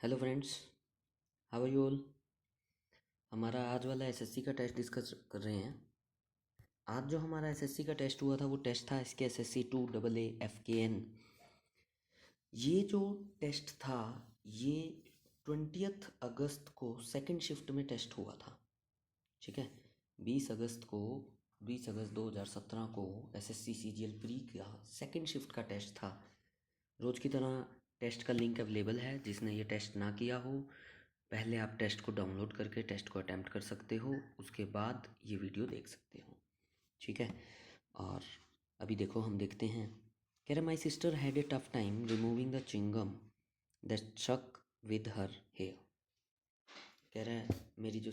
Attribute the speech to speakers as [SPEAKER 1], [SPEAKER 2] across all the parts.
[SPEAKER 1] Hello friends, how are you all. हमारा आज वाला एसएससी का टेस्ट डिस्कस कर रहे हैं। आज जो हमारा एसएससी का टेस्ट हुआ था वो टेस्ट था इसके एसएससी 2AA FKN। ये जो टेस्ट था ये 20 अगस्त को सेकंड शिफ्ट में टेस्ट हुआ था। ठीक है, 20 अगस्त 2017 को एसएससी सीजीएल प्री का सेकंड शिफ्ट का टेस्ट था। रोज़ की तरह टेस्ट का लिंक अवेलेबल है। जिसने ये टेस्ट ना किया हो, पहले आप टेस्ट को डाउनलोड करके टेस्ट को अटैम्प्ट कर सकते हो, उसके बाद ये वीडियो देख सकते हो। ठीक है, और अभी देखो हम देखते हैं। कह रहा my sister had a tough time removing the chewing gum that stuck with her hair. कह रहा है मेरी जो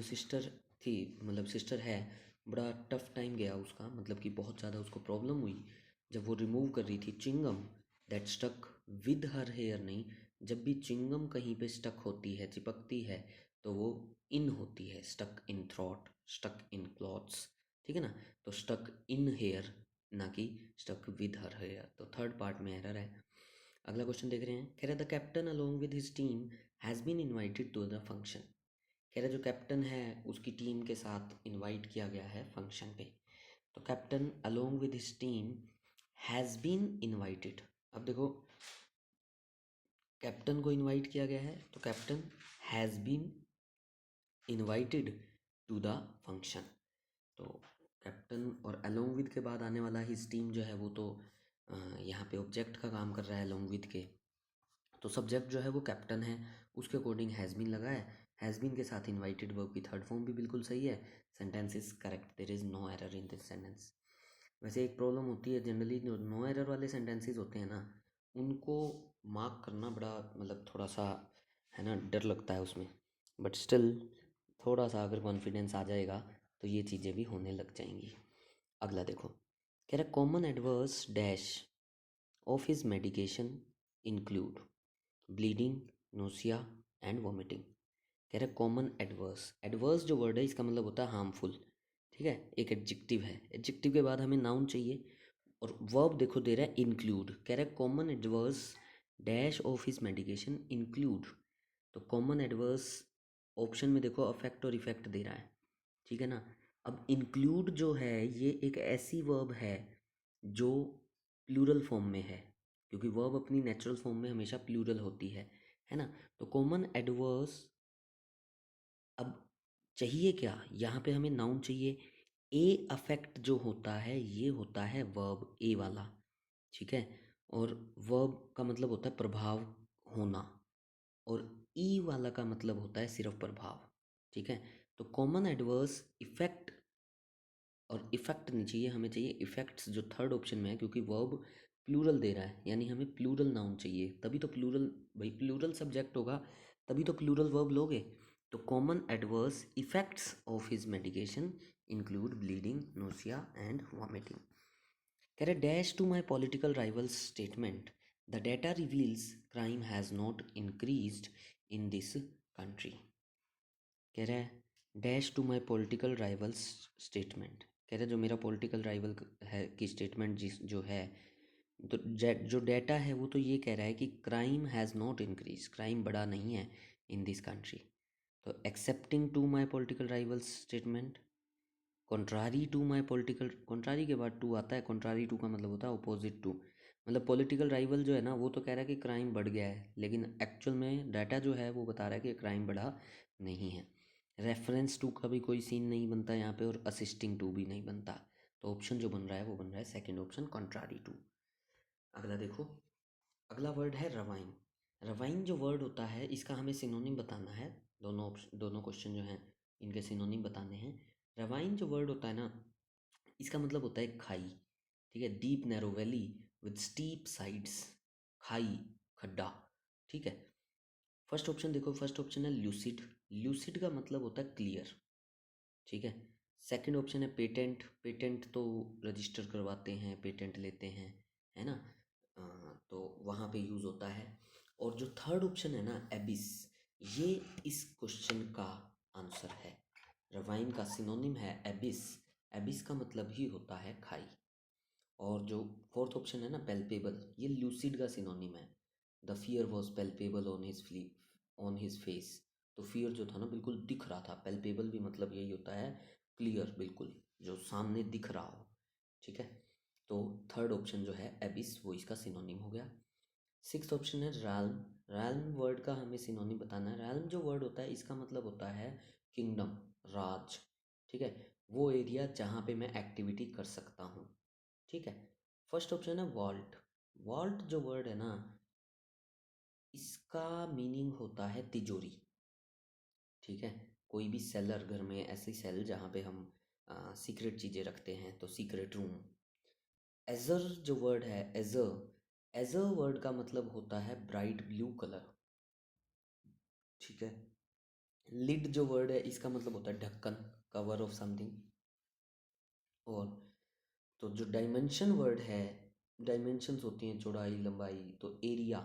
[SPEAKER 1] सिस्टर थी, मतलब सिस्टर है, बड़ा टफ टाइम गया उसका, मतलब कि बहुत ज़्यादा उसको प्रॉब्लम हुई जब वो रिमूव कर रही थी chewing gum that stuck with her hair. नहीं, जब भी चिंगम कहीं पे स्टक होती है, चिपकती है, तो वो इन होती है, stuck in throat, stuck in clothes. ठीक है ना, तो स्टक इन हेयर, ना कि स्टक विद हर हेयर। तो थर्ड पार्ट में एरर है। अगला क्वेश्चन देख रहे हैं। कह रहा the captain along with his team has been invited to the function. कह रहा जो कैप्टन है उसकी टीम के साथ इनवाइट किया गया है फंक्शन पे। तो captain along with his team has been invited. अब देखो, कैप्टन को इनवाइट किया गया है तो captain has been invited to the function. तो कैप्टन और अलोंग विद के बाद आने वाला हिज टीम जो है वो तो यहाँ पे ऑब्जेक्ट का काम कर रहा है अलोंग विद के। तो सब्जेक्ट जो है वो कैप्टन है, उसके अकॉर्डिंग हैज़ बीन लगा है। हैज़ बीन के साथ इनवाइटेड वर्ब की थर्ड फॉर्म भी बिल्कुल सही है। Sentence is correct, there is no error in this sentence. वैसे एक प्रॉब्लम होती है, जनरली जो नो एरर वाले सेंटेंसेस होते हैं ना, उनको मार्क करना बड़ा, मतलब थोड़ा सा है ना, डर लगता है उसमें। बट स्टिल थोड़ा सा अगर कॉन्फिडेंस आ जाएगा तो ये चीज़ें भी होने लग जाएंगी। अगला देखो, कह रहा common adverse dash of his medication include bleeding, nausea and vomiting. कह रहा कॉमन एडवर्स, एडवर्स जो वर्ड है इसका मतलब होता है हार्मफुल। ठीक है, एक एडजेक्टिव है, एडजेक्टिव के बाद हमें नाउन चाहिए, और वर्ब देखो दे रहा है इंक्लूड। कह रहा है common adverse dash of his medication include. तो कॉमन एडवर्स ऑप्शन में देखो अफेक्ट और इफेक्ट दे रहा है। ठीक है ना। अब इंक्लूड जो है ये एक ऐसी वर्ब है जो प्लूरल फॉर्म में है, क्योंकि वर्ब अपनी नेचुरल फॉर्म में हमेशा प्लूरल होती है ना। तो कॉमन एडवर्स, अब चाहिए क्या यहाँ पे, हमें नाउन चाहिए। ए अफेक्ट जो होता है ये होता है वर्ब ए वाला। ठीक है, और वर्ब का मतलब होता है प्रभाव होना, और ई वाला का मतलब होता है सिर्फ प्रभाव। ठीक है, तो कॉमन एडवर्स इफेक्ट, और इफेक्ट नहीं चाहिए, हमें चाहिए इफेक्ट्स जो थर्ड ऑप्शन में है, क्योंकि वर्ब प्लूरल दे रहा है, यानी हमें प्लूरल नाउन चाहिए, तभी तो प्लूरल, भाई प्लूरल सब्जेक्ट होगा तभी तो प्लूरल वर्ब लोगे। तो common adverse effects of his medication include bleeding, nausea and vomiting. कह रहे dash to my political rivals statement the data reveals crime has not increased in this country. कह रहा है dash to my political rivals statement. कह रहा है जो मेरा पॉलिटिकल राइवल है की स्टेटमेंट जिस जो है, तो जो डेटा है वो तो ये कह रहा है कि crime has not increase, crime बढ़ा नहीं है इन दिस कंट्री। तो excepting to my political rivals statement, contrary to my political, contrary के बाद टू आता है, कॉन्ट्रारी टू का मतलब होता है अपोजिट टू। मतलब पॉलिटिकल राइवल जो है ना वो तो कह रहा है कि क्राइम बढ़ गया है, लेकिन एक्चुअल में डाटा जो है वो बता रहा है कि क्राइम बढ़ा नहीं है। रेफरेंस टू का भी कोई सीन नहीं बनता यहाँ पे, और असिस्टिंग टू भी नहीं बनता। तो ऑप्शन जो बन रहा है वो बन रहा है सेकेंड ऑप्शन, कॉन्ट्रारी टू। अगला देखो, अगला वर्ड है रवाइन। रवाइन जो वर्ड होता है इसका हमें सिनोनिम बताना है। दोनों ऑप्शन, दोनों क्वेश्चन जो हैं इनके सिनोनिम बताने हैं। रवाइन जो वर्ड होता है ना, इसका मतलब होता है खाई। ठीक है, deep narrow valley with steep sides, खाई, खड्डा। ठीक है, फर्स्ट ऑप्शन देखो, फर्स्ट ऑप्शन है ल्यूसिड। ल्यूसिड का मतलब होता है क्लियर। ठीक है, सेकंड ऑप्शन है पेटेंट। पेटेंट तो रजिस्टर करवाते हैं, पेटेंट लेते हैं, है ना। तो वहाँ पे यूज़ होता है। और जो थर्ड ऑप्शन है ना एबिस, ये इस क्वेश्चन का आंसर है। रवाइन का सिनोनिम है एबिस। एबिस का मतलब ही होता है खाई। और जो फोर्थ ऑप्शन है ना पेल्पेबल, ये लूसिड का सिनोनिम है। The fear was palpable on his face. तो फियर जो था ना बिल्कुल दिख रहा था। पेल्पेबल भी मतलब यही होता है क्लियर, बिल्कुल जो सामने दिख रहा हो। ठीक है, तो थर्ड ऑप्शन जो है एबिस वो इसका सिनोनिम हो गया। सिक्स्थ ऑप्शन है रैल्म। रैल्म वर्ड का हमें सिनोनिम बताना है। रैल्म जो वर्ड होता है इसका मतलब होता है किंगडम, राज। ठीक है, वो एरिया जहाँ पे मैं एक्टिविटी कर सकता हूँ। ठीक है, फर्स्ट ऑप्शन है वॉल्ट। वॉल्ट जो वर्ड है ना इसका मीनिंग होता है तिजोरी। ठीक है, कोई भी सेलर, घर में ऐसी सेल जहाँ पे हम सीक्रेट चीज़ें रखते हैं, तो सीक्रेट रूम। एजर जो वर्ड है, एजर, एजर वर्ड का मतलब होता है ब्राइट ब्लू कलर। ठीक है, लिड जो वर्ड है इसका मतलब होता है ढक्कन, कवर ऑफ समथिंग। और तो जो डायमेंशन वर्ड है, डायमेंशंस होती हैं चौड़ाई लंबाई, तो एरिया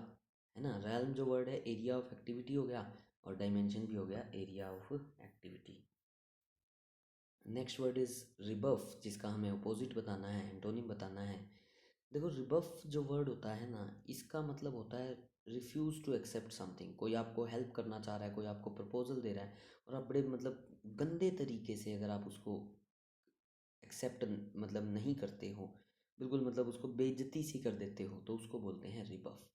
[SPEAKER 1] है ना। रैल्म जो वर्ड है एरिया ऑफ एक्टिविटी हो गया, और डायमेंशन भी हो गया area of activity. Next word is rebuff, जिसका हमें अपोजिट बताना है, एंटोनिम बताना है। देखो रिबफ जो वर्ड होता है ना इसका मतलब होता है रिफ्यूज़ टू एक्सेप्ट समथिंग। कोई आपको हेल्प करना चाह रहा है, कोई आपको प्रपोजल दे रहा है, और आप बड़े मतलब गंदे तरीके से अगर आप उसको एक्सेप्ट मतलब नहीं करते हो, बिल्कुल मतलब उसको बेइज्जती सी कर देते हो, तो उसको बोलते हैं रिबफ।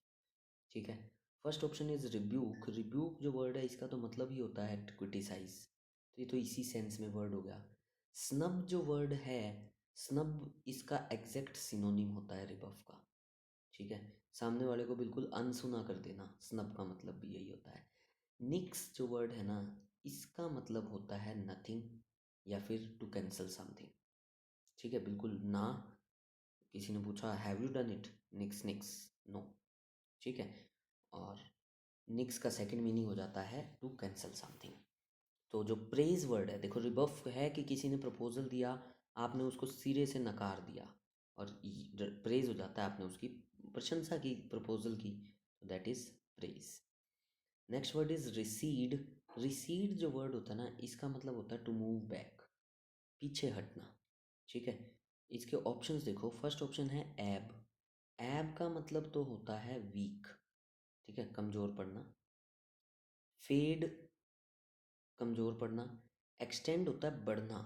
[SPEAKER 1] ठीक है, first option is rebuke. Rebuke जो वर्ड है इसका तो मतलब ही होता है क्रिटिसाइज, तो ये तो इसी सेंस में वर्ड हो गया। स्नब जो वर्ड है, स्नब इसका एग्जैक्ट सिनोनिम होता है रिबफ का। ठीक है, सामने वाले को बिल्कुल अनसुना कर देना, स्नब का मतलब भी यही होता है। निक्स जो वर्ड है ना इसका मतलब होता है नथिंग, या फिर टू कैंसल समथिंग। ठीक है, बिल्कुल ना। किसी ने पूछा have you done it, nix nix, no. ठीक है, और निक्स का सेकंड मीनिंग हो जाता है टू कैंसल समथिंग। तो जो प्रेज वर्ड है, देखो रिबफ है कि किसी ने प्रपोजल दिया, आपने उसको सिरे से नकार दिया, और प्रेज हो जाता है आपने उसकी प्रशंसा की, प्रपोजल की, that is praise. Next word is recede. Recede जो वर्ड होता है ना इसका मतलब होता है टू मूव बैक, पीछे हटना। ठीक है, इसके ऑप्शंस देखो। फर्स्ट ऑप्शन है एब। एब का मतलब तो होता है वीक, ठीक है, कमज़ोर पड़ना। फेड, कमज़ोर पड़ना। एक्सटेंड होता है बढ़ना।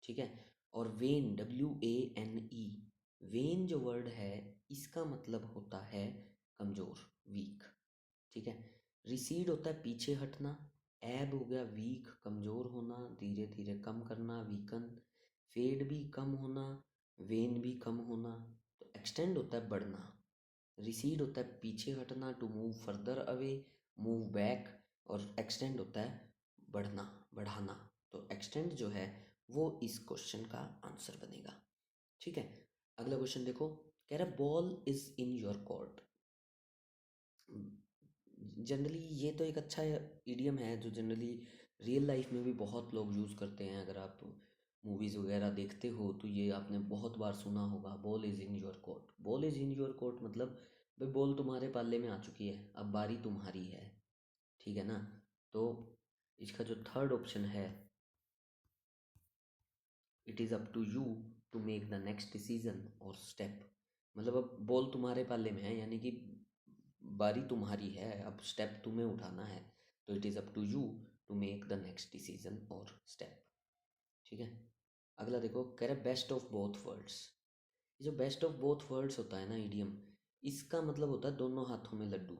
[SPEAKER 1] ठीक है, और वेन, WANE, वेन जो वर्ड है इसका मतलब होता है कमज़ोर, वीक। ठीक है, रिसीड होता है पीछे हटना। एब हो गया वीक, कमज़ोर होना, धीरे धीरे कम करना, वीकन। फेड भी कम होना, वेन भी कम होना। तो एक्सटेंड होता है बढ़ना, रिसीड होता है पीछे हटना, to move further away, move back. और एक्सटेंड होता है बढ़ना, बढ़ाना। तो एक्सटेंड जो है वो इस क्वेश्चन का आंसर बनेगा। ठीक है, अगला क्वेश्चन देखो, कह रहा ball is in your court. Generally ये तो एक अच्छा इडियम है जो जनरली रियल लाइफ में भी बहुत लोग यूज़ करते हैं। अगर आप मूवीज़ वगैरह देखते हो तो ये आपने बहुत बार सुना होगा, ball is in your court. Ball is in your court मतलब भाई बॉल तुम्हारे पाले में आ चुकी है, अब बारी तुम्हारी है। ठीक है ना, तो इसका जो थर्ड ऑप्शन है, it is up to you to make the next decision और स्टेप। मतलब अब बॉल तुम्हारे पाले में है, यानी कि बारी तुम्हारी है, अब स्टेप तुम्हें उठाना है। तो it is up to you to make the next decision और स्टेप। ठीक है, अगला देखो, कह रहा बेस्ट ऑफ बोथ वर्ल्ड्स। ये जो बेस्ट ऑफ बोथ वर्ल्ड्स होता है ना इडियम, इसका मतलब होता है दोनों हाथों में लड्डू,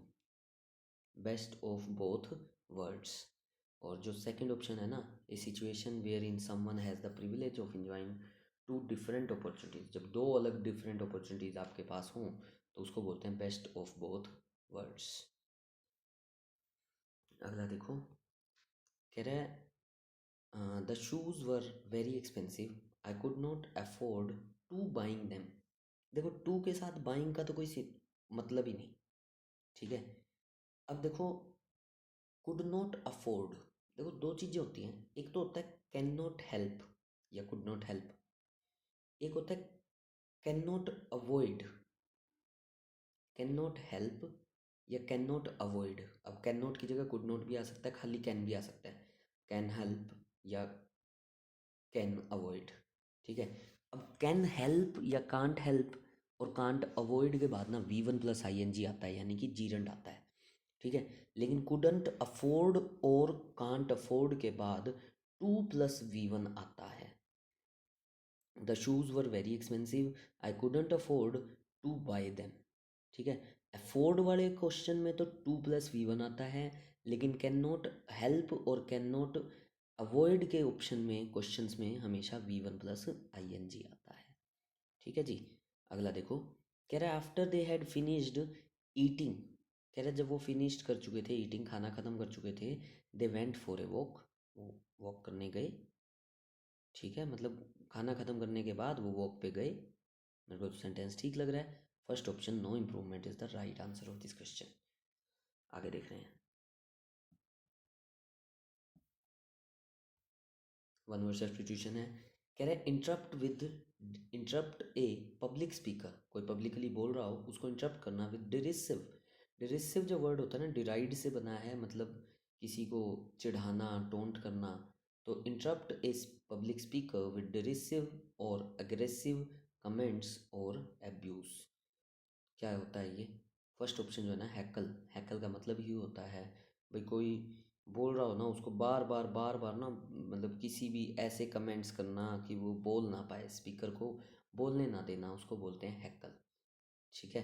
[SPEAKER 1] बेस्ट ऑफ बोथ वर्ल्ड्स। और जो सेकंड ऑप्शन है ना, a situation where in someone has the privilege of enjoying two different opportunities. जब दो अलग डिफरेंट अपॉर्चुनिटीज़ आपके पास हों तो उसको बोलते हैं बेस्ट ऑफ बोथ वर्ल्ड्स। अगला देखो, कह रहा है the shoes were very expensive, I could not afford to buying them. देखो टू के साथ बाइंग का तो कोई मतलब ही नहीं। ठीक है, अब देखो कुड नॉट अफोर्ड, देखो दो चीज़ें होती हैं, एक तो होता है कैन नॉट हेल्प या कुड नॉट हेल्प, एक होता है can not avoid. Can not help या कैन नॉट अवॉइड। अब कैन नॉट की जगह कुड नॉट भी आ सकता है, खाली कैन भी आ सकता है, कैन हेल्प या कैन अवॉइड। ठीक है, अब कैन हेल्प या कांट हेल्प, और कांट अवॉइड के बाद ना V1 + ing आता है, यानी कि जीरंड आता है, ठीक है। लेकिन कुडंट अफोर्ड और कांट अफोर्ड के बाद 2 + V1 आता है। The shoes were very expensive, I couldn't afford to buy them, ठीक है। अफोर्ड वाले क्वेश्चन में तो 2 + V1 आता है, लेकिन कैन नॉट हेल्प और कैन नॉट अवॉइड के ऑप्शन में, क्वेश्चंस में हमेशा V1 + ing आता है, ठीक है जी। अगला देखो, कह रहा है after they had finished eating, कह रहा है जब वो फिनिश्ड कर चुके थे ईटिंग, खाना ख़त्म कर चुके थे, they went for a walk, वो वॉक करने गए, ठीक है। मतलब खाना ख़त्म करने के बाद वो वॉक पे गए। मेरे को तो सेंटेंस ठीक लग रहा है। First option no improvement is the right answer of this question. आगे देख रहे हैं, वन वर्ड सब्स्टिट्यूशन है। कह रहे इंटरप्ट ए पब्लिक स्पीकर, कोई पब्लिकली बोल रहा हो उसको इंटरप्ट करना विद डिरिसिव। डिरिसिव जो वर्ड होता है ना, डिराइड से बना है, मतलब किसी को चिढ़ाना, टोंट करना। तो interrupt a public speaker with derisive और अग्रेसिव कमेंट्स और एब्यूज, क्या होता है ये? फर्स्ट ऑप्शन जो है ना, हैकल, हैकल का मतलब ही होता है भाई कोई बोल रहा हो ना उसको बार बार ना, मतलब किसी भी ऐसे कमेंट्स करना कि वो बोल ना पाए, स्पीकर को बोलने ना देना, उसको बोलते हैं हैकल, ठीक है।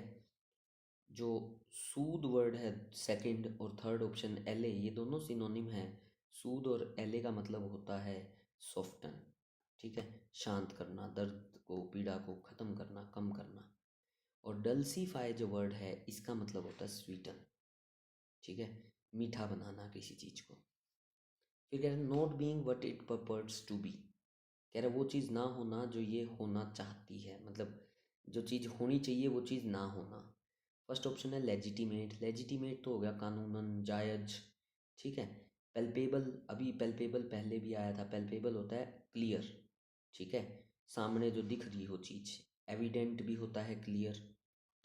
[SPEAKER 1] जो सूद वर्ड है सेकंड और थर्ड ऑप्शन एले, ये दोनों सिनोनिम है। सूद और एले का मतलब होता है सॉफ्टन, ठीक है, शांत करना, दर्द को, पीड़ा को ख़त्म करना, कम करना। और डल्सीफाई जो वर्ड है इसका मतलब होता है स्वीटन, ठीक है, मीठा बनाना किसी चीज़ को। फिर कह रहे हैं not being what it purports to be, कह रहा है वो चीज़ ना होना जो ये होना चाहती है, मतलब जो चीज़ होनी चाहिए वो चीज़ ना होना। फर्स्ट ऑप्शन है लेजिटिमेट, लेजिटिमेट तो हो गया कानूनन जायज, ठीक है। पेल्पेबल, अभी पेल्पेबल पहले भी आया था, पेल्पेबल होता है क्लियर, ठीक है, सामने जो दिख रही हो चीज़। एविडेंट भी होता है क्लियर,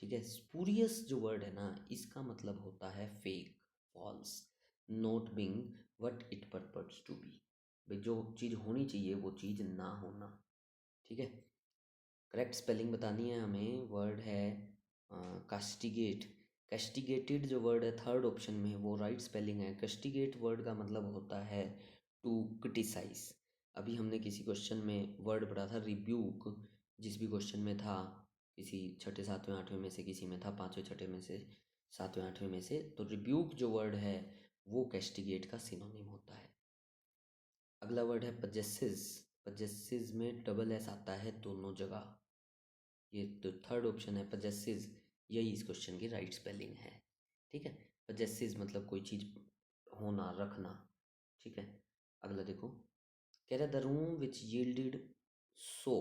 [SPEAKER 1] ठीक है। स्पूरियस जो वर्ड है ना, इसका मतलब होता है fake, false. Not being what it purports to be, भाई जो चीज़ होनी चाहिए वो चीज़ ना होना, ठीक है। करेक्ट स्पेलिंग बतानी है हमें। वर्ड है कास्टिगेट, कैस्टिगेटेड जो वर्ड है थर्ड ऑप्शन में, वो राइट स्पेलिंग है। कैस्टिगेट वर्ड का मतलब होता है टू क्रिटिसाइज। अभी हमने किसी क्वेश्चन में वर्ड पढ़ा था रिब्यूक, जिस भी क्वेश्चन में था, किसी छठे सातवें आठवें में से किसी में था, पाँचवें छठे में से, सातवें आठवें में से, तो रिब्यूक जो वर्ड है वो कैस्टिगेट का सिनोनिम होता है। अगला वर्ड है पजेसिस, पजेसिस में डबल एस आता है दोनों जगह, ये तो थर्ड ऑप्शन है पजेसिस, यही इस क्वेश्चन की राइट स्पेलिंग है, ठीक है। पजेसिस मतलब कोई चीज़ होना, रखना, ठीक है। अगला देखो, कह रहा है the room which yielded so,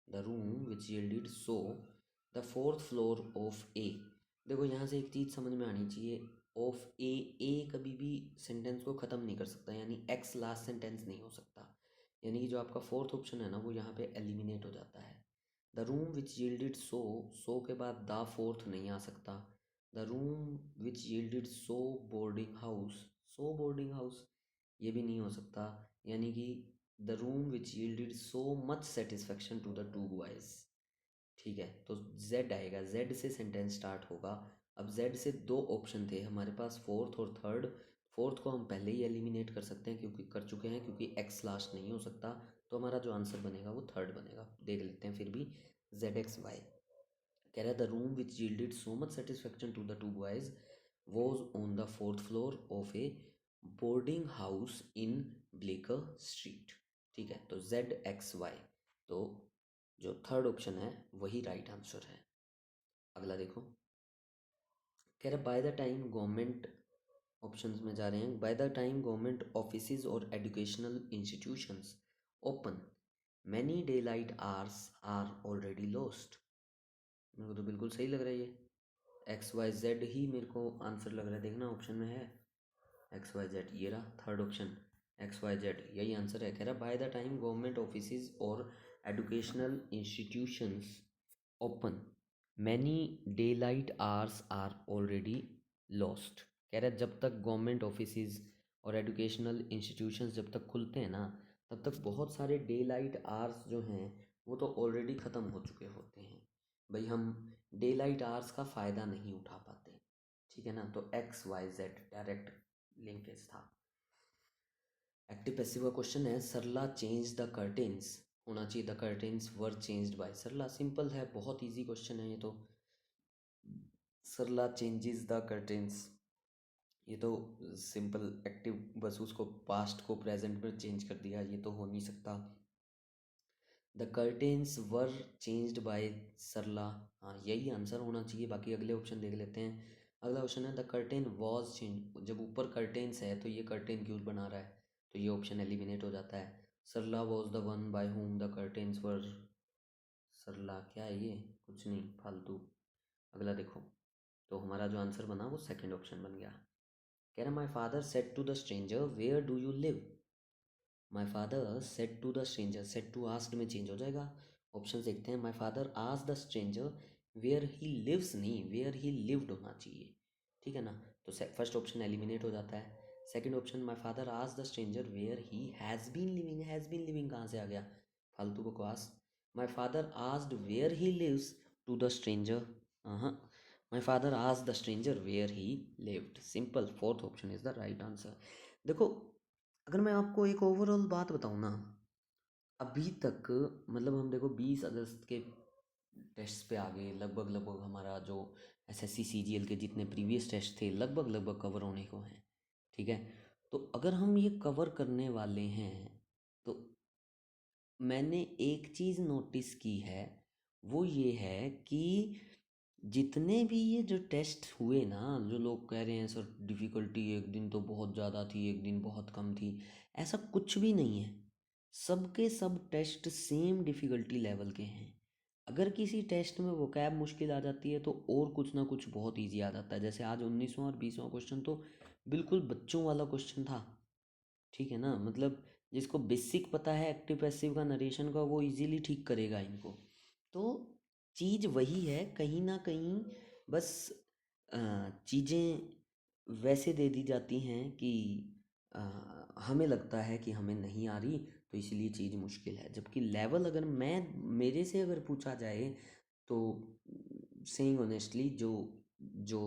[SPEAKER 1] the room which yielded so the fourth floor of a. देखो यहाँ से एक चीज़ समझ में आनी चाहिए, ऑफ ए, ए कभी भी सेंटेंस को ख़त्म नहीं कर सकता, यानी एक्स लास्ट सेंटेंस नहीं हो सकता, यानी कि जो आपका फोर्थ ऑप्शन है ना वो यहाँ पे एलिमिनेट हो जाता है। The room which yielded so, so के बाद द फोर्थ नहीं आ सकता। The room which yielded so boarding house, so boarding house ये भी नहीं हो सकता, यानी कि the room which yielded so much satisfaction to the two boys, ठीक है। तो जेड आएगा, जेड से सेंटेंस स्टार्ट होगा। अब जेड से दो ऑप्शन थे हमारे पास, फोर्थ और थर्ड। फोर्थ को हम पहले ही एलिमिनेट कर सकते हैं क्योंकि कर चुके हैं, क्योंकि एक्स लास्ट नहीं हो सकता, तो हमारा जो आंसर बनेगा वो थर्ड बनेगा। देख लेते हैं फिर भी, ZXY। कह रहा है the room which yielded so much satisfaction to the two boys was on the fourth floor of a boarding house in Bleecker Street, ठीक है। तो ZXY, तो जो थर्ड ऑप्शन है वही राइट आंसर है। अगला देखो, कह रहा by the time government, options में जा रहे हैं, by the time government offices और educational institutions open many daylight hours are already lost. मेरे को तो बिल्कुल सही लग रहा है ये, XYZ ही मेरे को आंसर लग रहा है, देखना ऑप्शन में है XYZ, ये रहा थर्ड ऑप्शन XYZ, यही आंसर है। कह रहा by the time government offices और educational institutions open many daylight hours are already lost. कह रहा है जब तक गवर्नमेंट ऑफिसेज और एजुकेशनल इंस्टीट्यूशंस जब तक खुलते हैं ना, तब तक बहुत सारे डे लाइट आवर्स जो हैं वो तो ऑलरेडी ख़त्म हो चुके होते हैं। भाई हम डे लाइट आवर्स का फ़ायदा नहीं उठा पाते, ठीक है ना, तो X Y Z direct linkage था। एक्टिव पैसिव का क्वेश्चन है, सरला चेंज द कर्टेन्स, होना चाहिए the curtains were changed by Sarla. Simple है, बहुत इजी क्वेश्चन है ये तो। सरला चेंजेस द कर्टेन्स, ये तो सिंपल एक्टिव, बस उसको पास्ट को प्रेजेंट में चेंज कर दिया, ये तो हो नहीं सकता। The curtains were changed by Sarla, हाँ यही आंसर होना चाहिए। बाकी अगले ऑप्शन देख लेते हैं। अगला ऑप्शन है द कर्टेन वॉज चेंज, जब ऊपर कर्टेन्स है तो ये कर्टेन क्यों बना रहा है, तो ये ऑप्शन एलिमिनेट हो जाता है। Sarla was the one by home the curtains were, Sarla क्या है ये, कुछ नहीं, फालतू। अगला देखो, तो हमारा जो आंसर बना वो सेकंड ऑप्शन बन गया। कह रहा my father said to the stranger where do you live, my father said to the stranger, said to asked में चेंज हो जाएगा। ऑप्शन देखते हैं, my father asked the stranger where he lives, नहीं वेयर ही लिव्ड होना चाहिए, ठीक है ना, तो फर्स्ट ऑप्शन एलिमिनेट हो जाता है। Second option, my father asked the stranger where he has been living, has been living कहाँ से आ गया, फालतू बकवास। My father asked where he lives to the stranger, हाँ, my father asked the stranger where he lived, simple, fourth option is the right answer. देखो, अगर मैं आपको एक ओवरऑल बात बताऊँ ना, अभी तक मतलब हम देखो 20 अगस्त के टेस्ट पे आ गए, लगभग लगभग हमारा जो एसएससी सीजीएल के जितने प्रीवियस टेस्ट थे लगभग लगभग कवर होने को हैं, ठीक है। तो अगर हम ये कवर करने वाले हैं, तो मैंने एक चीज़ नोटिस की है, वो ये है कि जितने भी ये जो टेस्ट हुए ना, जो लोग कह रहे हैं सर डिफ़िकल्टी एक दिन तो बहुत ज़्यादा थी, एक दिन बहुत कम थी, ऐसा कुछ भी नहीं है। सबके सब टेस्ट सेम डिफ़िकल्टी लेवल के हैं। अगर किसी टेस्ट में वोकैब मुश्किल आ जाती है तो और कुछ ना कुछ बहुत इजी आ जाता है। जैसे आज 19वां और 20वां क्वेश्चन तो बिल्कुल बच्चों वाला क्वेश्चन था, ठीक है ना, मतलब जिसको बेसिक पता है एक्टिव पैसिव का, नरेशन का, वो इजीली ठीक करेगा इनको। तो चीज़ वही है कहीं ना कहीं, बस चीज़ें वैसे दे दी जाती हैं कि अ, हमें लगता है कि हमें नहीं आ रही, तो इसलिए चीज़ मुश्किल है, जबकि लेवल अगर मेरे से अगर पूछा जाए तो सेइंग ऑनेस्टली जो जो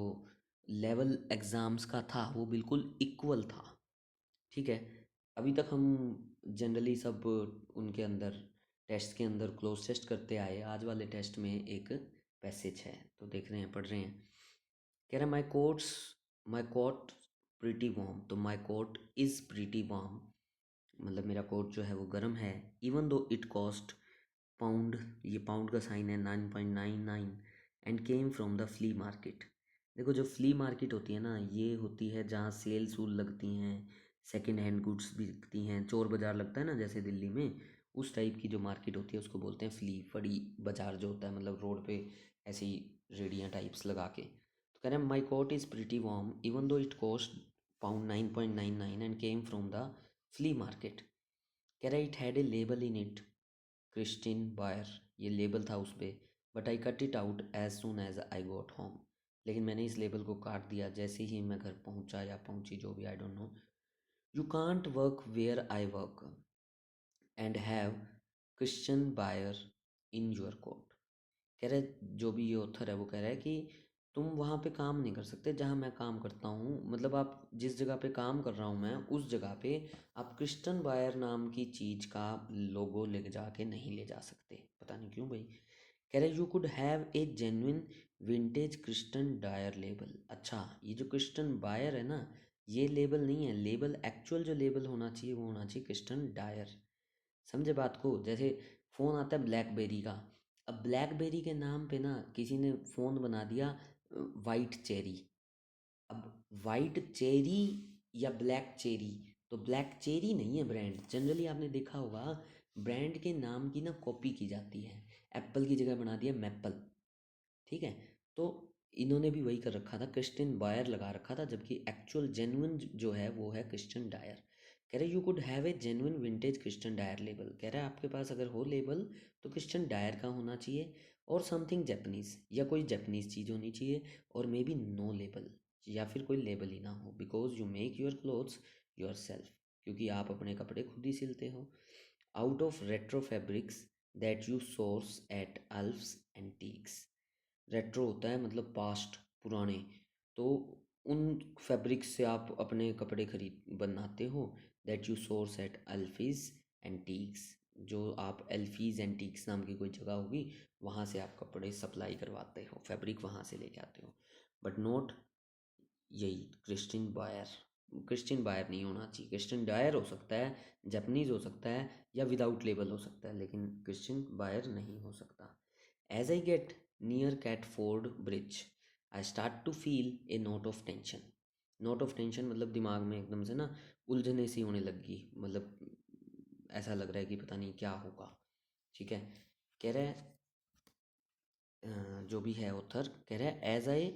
[SPEAKER 1] लेवल एग्ज़ाम्स का था वो बिल्कुल इक्वल था, ठीक है। अभी तक हम जनरली सब उनके अंदर टेस्ट के अंदर क्लोज टेस्ट करते आए, आज वाले टेस्ट में एक पैसेज है तो देख रहे हैं, पढ़ रहे हैं। कह रहा माई कोट प्रीटी वार्म, तो माई कोट इज़ प्रीटी वार्म, मतलब मेरा कोट जो है वो गर्म है। Even though it cost pound, ये पाउंड का साइन है, 9.99, and came from the flea market. देखो जो फ्ली मार्केट होती है ना, ये होती है जहाँ सेल सूल लगती हैं, सेकंड हैंड गुड्स बिकती हैं, चोर बाज़ार लगता है ना जैसे दिल्ली में, उस टाइप की जो मार्केट होती है उसको बोलते हैं फ्ली, बड़ी बाज़ार जो होता है, मतलब रोड पे ऐसी रेडियाँ टाइप्स लगा के। तो कह रहे हैं my coat is pretty warm even though it cost pound 9.99 and came from the flea market. कह रहा है it had a label in it, Kristin Bayer, ये लेबल था उस पर, but I cut it out as soon as I got home, लेकिन मैंने इस लेबल को काट दिया जैसे ही मैं घर पहुंचा या पहुंची, जो भी, I don't know. You can't work where I work and have Christian Dior in your court. कह रहा है जो भी ये ऑथर है वो कह रहा है कि तुम वहाँ पे काम नहीं कर सकते जहाँ मैं काम करता हूँ, मतलब आप जिस जगह पे काम कर रहा हूँ मैं, उस जगह पे आप क्रिस्टन बायर नाम की चीज़ का लोगो ले जाके नहीं ले जा सकते, पता नहीं क्यों भाई। कह रहे you could have a genuine vintage Christian Dior label, अच्छा ये जो क्रिस्टन बायर है ना, ये लेबल नहीं है, लेबल एक्चुअल जो लेबल होना चाहिए वो होना चाहिए क्रिस्टन डायर। समझे बात को, जैसे फ़ोन आता है ब्लैकबेरी का, अब ब्लैकबेरी के नाम पे ना किसी ने फ़ोन बना दिया वाइट चेरी, अब वाइट चेरी या ब्लैक चेरी, तो ब्लैक चेरी नहीं है ब्रांड, जनरली आपने देखा होगा ब्रांड के नाम की ना कॉपी की जाती है, एप्पल की जगह बना दिया मैप्पल, ठीक है। तो इन्होंने भी वही कर रखा था, क्रिस्टियन बायर लगा रखा था, जबकि एक्चुअल जेन्युइन जो है वो है क्रिस्टियन डायर। कह रहे you could have a genuine vintage Christian Dior label, कह रहा है आपके पास अगर हो लेबल तो क्रिस्टियन डायर का होना चाहिए, और समथिंग जैपनीज, या कोई जैपनीज चीज़ होनी चाहिए, और मे बी नो लेबल, या फिर कोई लेबल ही ना हो, because you make your clothes yourself, क्योंकि आप अपने कपड़े खुद ही सिलते हो, out of retro fabrics that you source at Alfie's antiques. Retro होता है मतलब पास्ट, पुराने। तो उन फैब्रिक से आप अपने कपड़े खरीद बनाते हो। That you source at Alfie's antiques, जो आप एल्फीज एंटीक्स नाम की कोई जगह होगी, वहाँ से आप कपड़े सप्लाई करवाते हो, फैब्रिक वहाँ से लेके आते हो। बट नॉट यही क्रिश्चियन बायर। क्रिश्चियन बायर नहीं होना चाहिए, क्रिश्चियन डायर हो सकता है, जापानीज हो सकता है, या विदाउट लेबल हो सकता है, लेकिन क्रिश्चियन बायर नहीं हो सकता। As I get near Catford Bridge I start to feel a knot of tension. Knot of tension मतलब दिमाग में एकदम से ना उलझने सी होने लगी, मतलब ऐसा लग रहा है कि पता नहीं क्या होगा। ठीक है, कह रहा है जो भी है ऑथर कह रहा है as I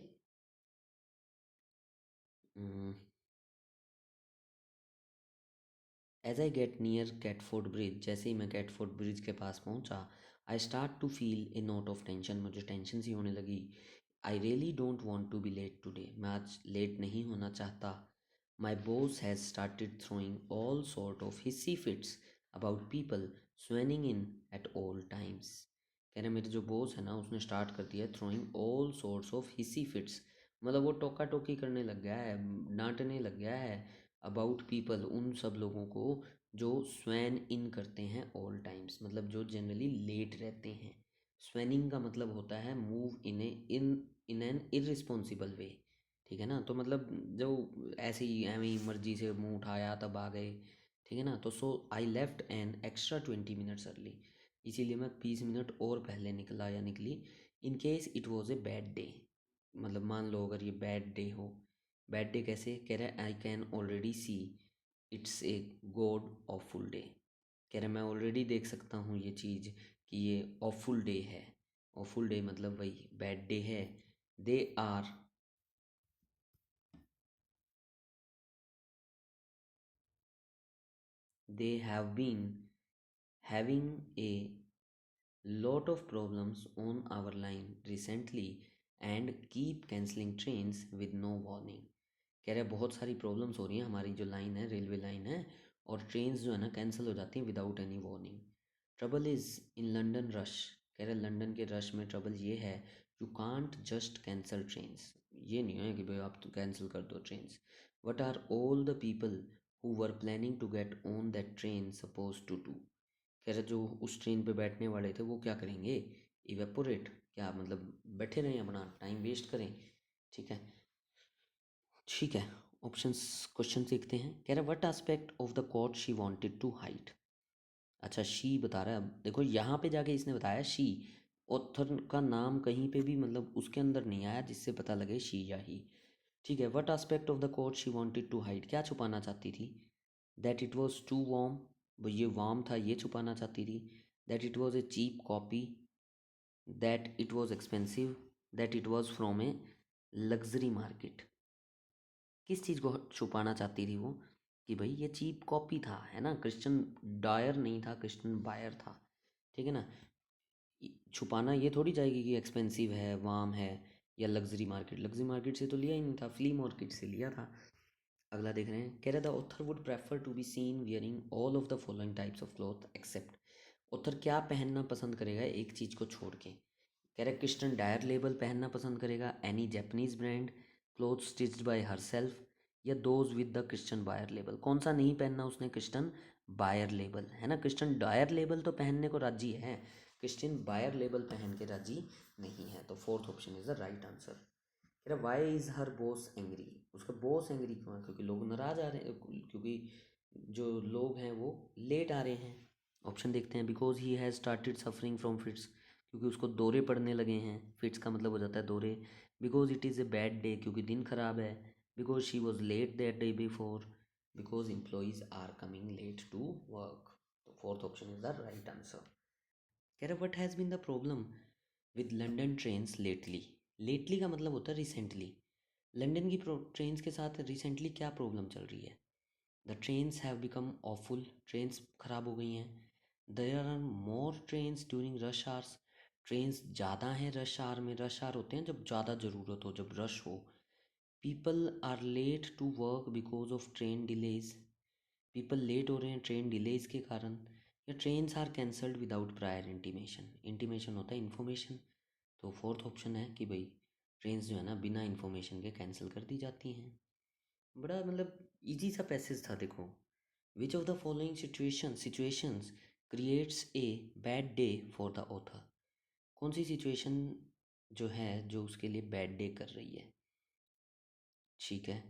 [SPEAKER 1] as I get near Catford Bridge, जैसे ही मैं कैटफोर्ड ब्रिज के पास पहुंचा, I start to feel a knot of tension, मुझे टेंशन सी होने लगी। I really don't want to be late today, मैं आज लेट नहीं होना चाहता। My boss has started throwing all sort of hissy fits about people swanning in at all times. कह रहे मेरे जो बॉस है ना, उसने स्टार्ट कर दिया throwing all sorts of hissy fits, मतलब वो टोका टोकी करने लग गया है, डांटने लग गया है। अबाउट पीपल, उन सब लोगों को जो स्वैन इन करते हैं ऑल टाइम्स, मतलब जो जनरली लेट रहते हैं। स्वैनिंग का मतलब होता है मूव इन एन इररिस्पॉन्सिबल वे। ठीक है ना, तो मतलब जो ऐसे ही एवं ही मर्जी से मुंह उठाया तब आ गए। ठीक है ना, तो so I left an extra 20 minutes early, इसीलिए मैं 20 मिनट और पहले निकला या निकली। In case it was a bad day, मतलब मान लो अगर ये बैड डे हो। बैड डे कैसे, कह रहा है I can already see it's a god awful day. कह रहे मैं ऑलरेडी देख सकता हूँ ये चीज़ कि ये ऑफुल डे है। ऑफुल डे मतलब वही बैड डे है। They are they have been having a lot of problems on our line recently and keep cancelling trains with no warning। कह रहे हैं बहुत सारी प्रॉब्लम्स हो रही हैं, हमारी जो लाइन है, रेलवे लाइन है, और ट्रेन्स जो है ना कैंसिल हो जाती हैं without any warning. Trouble is in London rush, कह रहे लंदन के रश में ट्रबल ये है, you can't just cancel trains, ये नहीं है कि भाई आप तो कैंसिल कर दो trains. What are all the people who were planning to get on that train suppose to do. कह रहे जो उस ट्रेन पे बैठने वाले थे वो क्या करेंगे, इवेपोरेट, क्या मतलब बैठे रहें अपना टाइम वेस्ट करें। ठीक है, ठीक है। ऑप्शंस, क्वेश्चन सीखते हैं। कह रहा what aspect of the coat she wanted to hide. अच्छा, शी बता रहा है, अब देखो यहाँ पे जाके इसने बताया शी, ऑथर का नाम कहीं पे भी मतलब उसके अंदर नहीं आया जिससे पता लगे शी या ही। ठीक है, what aspect of the coat she wanted to hide, क्या छुपाना चाहती थी। That it was too warm, वो ये वार्म था ये छुपाना चाहती थी। That it was a cheap copy, that it was expensive, that it was from a luxury market. किस चीज़ को छुपाना चाहती थी वो, कि भाई ये चीप कॉपी था, है ना, क्रिश्चियन डायर नहीं था, क्रिश्चियन बायर था। ठीक है ना, छुपाना ये थोड़ी जाएगी कि एक्सपेंसिव है, वार्म है, या लग्जरी मार्केट। लग्जरी मार्केट से तो लिया ही नहीं था, फ्ली मार्केट से लिया था। अगला देख रहे हैं, कह रहा the author would prefer to be seen wearing all of the following types of cloth except. Author क्या पहनना पसंद करेगा एक चीज़ को छोड़ के। कह रहा है क्रिस्टन डायर लेबल पहनना पसंद करेगा, any Japanese brand cloth stitched by herself, या those with the Kristin Bayer label. कौन सा नहीं पहनना उसने, क्रिस्टन बायर लेबल, है ना, क्रिस्टन डायर लेबल तो पहनने को राजी है, क्रिस्टियन बायर लेबल पहन के राजी नहीं है। तो fourth option is the right answer. कह रहा why is her boss angry, उसका बॉस एंग्री क्यों है, क्योंकि लोग नाराज आ रहे हैं, क्योंकि जो लोग हैं वो लेट आ रहे हैं। ऑप्शन देखते हैं, because he has started suffering from fits, क्योंकि उसको दौरे पड़ने लगे हैं, फिट्स का मतलब हो जाता है दौरे। Because it is a bad day, क्योंकि दिन खराब है। Because she was late that day before, because employees are coming late to work. तो fourth option is the right answer. कह रहा what has been the problem with London trains lately. Lately का मतलब होता है रिसेंटली। लंदन की trains के साथ रिसेंटली क्या प्रॉब्लम चल रही है। The trains have become awful, trains ख़राब हो गई हैं। There are more trains during rush hours, trains ज़्यादा हैं रश आवर में। रश आवर होते हैं जब ज़्यादा ज़रूरत हो, जब रश हो। People are late to work because of train delays, people late हो रहे हैं ट्रेन डिलेज के कारण। या trains are cancelled without prior intimation, intimation होता है इन्फॉर्मेशन। तो फोर्थ ऑप्शन है कि भाई ट्रेन्स जो है ना बिना इन्फॉर्मेशन के कैंसिल कर दी जाती हैं। बड़ा मतलब इजी सा पैसेज था देखो। Which of the following situations creates a bad day for the author. कौन सी सिचुएशन जो है जो उसके लिए बैड डे कर रही है। ठीक है।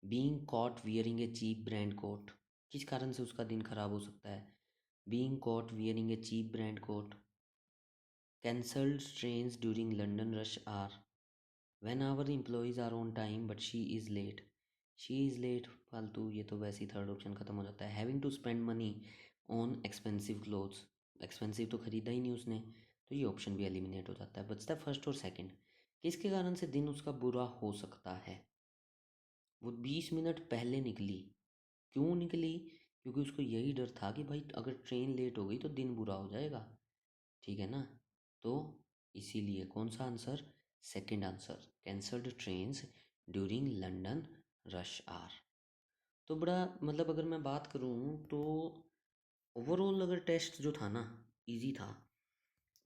[SPEAKER 1] Being caught wearing a cheap brand coat, किस कारण से उसका दिन खराब हो सकता है। Being caught wearing a cheap brand coat, cancelled trains during London rush hour, when our employees are on time but she is late फालतू, ये तो वैसे ही थर्ड ऑप्शन ख़त्म हो जाता है। Having to spend money on expensive clothes, expensive तो ख़रीदा ही नहीं उसने, तो ये ऑप्शन भी एलिमिनेट हो जाता है। बचता है फर्स्ट और सेकंड। किसके कारण से दिन उसका बुरा हो सकता है। वो 20 मिनट पहले निकली, क्यों निकली, क्योंकि उसको यही डर था कि भाई अगर ट्रेन लेट हो गई तो दिन बुरा हो जाएगा। ठीक है ना। तो इसीलिए कौन सा answer, second answer, cancelled trains during London rush hour. तो बड़ा मतलब अगर मैं बात करूँ तो ओवरऑल अगर टेस्ट जो था ना इजी था।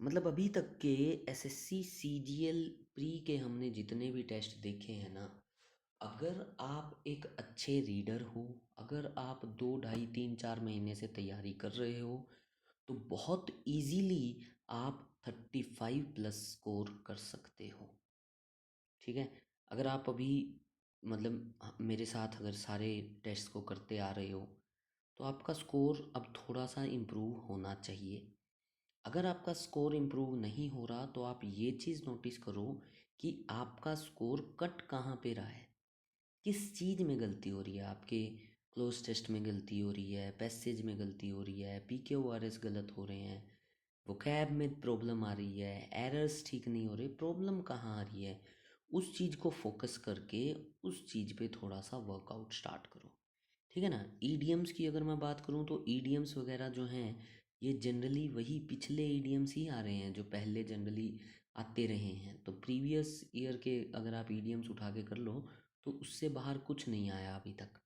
[SPEAKER 1] मतलब अभी तक के एसएससी सीजीएल प्री के हमने जितने भी टेस्ट देखे हैं ना, अगर आप एक अच्छे रीडर हो, अगर आप 2 ढाई 3 4 महीने से तैयारी कर रहे हो, तो बहुत इजीली आप 35+ स्कोर कर सकते हो। ठीक है। अगर आप अभी मतलब मेरे साथ अगर सारे टेस्ट को करते आ रहे हो, तो आपका स्कोर अब थोड़ा सा इम्प्रूव होना चाहिए। अगर आपका स्कोर इम्प्रूव नहीं हो रहा तो आप ये चीज़ नोटिस करो कि आपका स्कोर कट कहाँ पे रहा है, किस चीज़ में गलती हो रही है। आपके क्लोज टेस्ट में गलती हो रही है, पैसेज में गलती हो रही है, PQRS गलत हो रहे हैं, वोकैब में प्रॉब्लम आ रही है, एरर्स ठीक नहीं हो रहे, प्रॉब्लम कहाँ आ रही है, उस चीज़ को फोकस करके उस चीज़ पे थोड़ा सा वर्कआउट स्टार्ट करो। ठीक है ना। ईडीएम्स की अगर मैं बात करूँ तो ईडीएम्स वगैरह जो हैं ये जनरली वही पिछले ईडीएम्स ही आ रहे हैं जो पहले जनरली आते रहे हैं। तो प्रीवियस ईयर के अगर आप ईडीएम्स उठा के कर लो तो उससे बाहर कुछ नहीं आया अभी तक।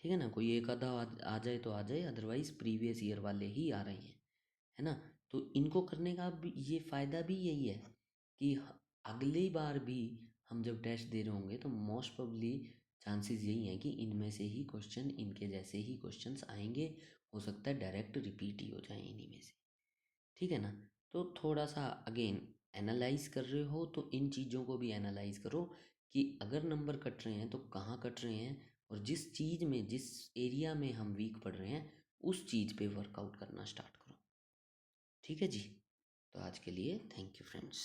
[SPEAKER 1] ठीक है ना। कोई एक आधा आ जाए तो आ जाए, अदरवाइज़ प्रीवियस ईयर वाले ही आ रहे हैं, है ना। तो इनको करने का भी ये फ़ायदा भी यही है कि अगली बार भी हम जब टेस्ट दे रहे होंगे तो मोस्ट प्रोबेबली चांसेस यही हैं कि इनमें से ही क्वेश्चन, इनके जैसे ही क्वेश्चंस आएंगे। हो सकता है डायरेक्ट रिपीट ही हो जाए इन्हीं में से। ठीक है ना। तो थोड़ा सा अगेन एनालाइज कर रहे हो तो इन चीज़ों को भी एनालाइज करो कि अगर नंबर कट रहे हैं तो कहाँ कट रहे हैं, और जिस चीज़ में, जिस एरिया में हम वीक पड़ रहे हैं उस चीज़ पे वर्कआउट करना स्टार्ट करो। ठीक है जी। तो आज के लिए थैंक यू फ्रेंड्स।